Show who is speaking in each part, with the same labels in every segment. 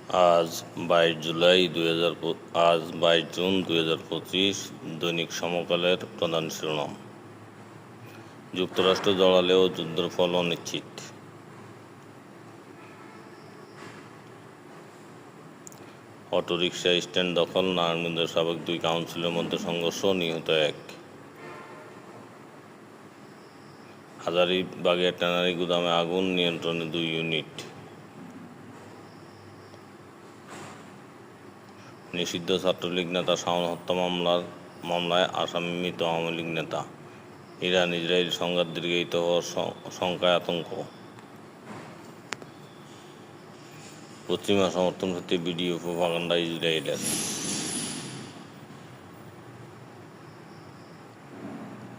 Speaker 1: আজ 22 জুন 2025 দৈনিক সমকালের প্রধান শিরোনাম। যুক্তরাষ্ট্র জড়ালেও যুদ্ধের ফল অনিশ্চিত। অটোরিকশা স্ট্যান্ড দখল, নারায়ণগঞ্জের সাবেক 2 কাউন্সিলরের মধ্যে সংঘর্ষ, নিহত 1। হাজারীবাগের ট্যানারি গুদামে আগুন, নিয়ন্ত্রণে 2 ইউনিট। নিষিদ্ধ ছাত্রলীগ নেতা শাওন হত্যা মামলায় আসামি মৃত আওয়ামী লীগ নেতা। ইরান ইসরায়েল সংঘাত দীর্ঘায়িত হওয়ার শঙ্কায় আতঙ্ক। পশ্চিমা সমর্থন হতে ভিডিও প্রোপাগান্ডা ইসরায়েলের।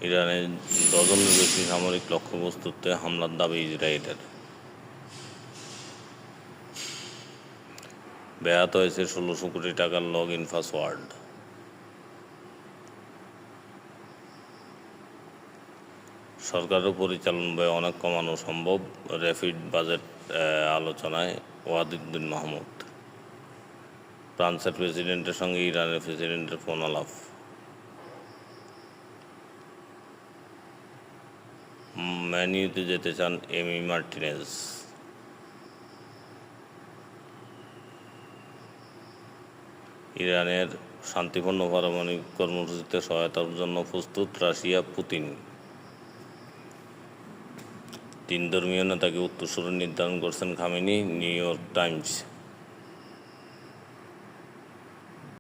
Speaker 1: ইরানের ডজনের বেশি সামরিক লক্ষ্যবস্তুতে হামলার দাবি ইসরায়েলের। ব্যাহত হয়েছে 1600 কোটি টাকার লগ ইন পাসওয়ার্ড। সরকারের পরিচালন ব্যয় অনেক কমানো সম্ভব, র্যাপিড বাজেট আলোচনায় ওয়াহিদুদ্দিন মাহমুদ। ফ্রান্সের প্রেসিডেন্টের সঙ্গে ইরানের প্রেসিডেন্টের ফোন আলাপ। ম্যান ইউতে যেতে চান এমি মার্টিনেজ। ইরানের শান্তিপূর্ণ পারমাণবিক কর্মসূচিতে সহায়তার জন্য প্রস্তুত রাশিয়া, পুতিন। 3 ধর্মীয় নেতাকে উত্তরসূরি নির্ধারণ করছেন খামেনি, নিউ ইয়র্ক টাইমস।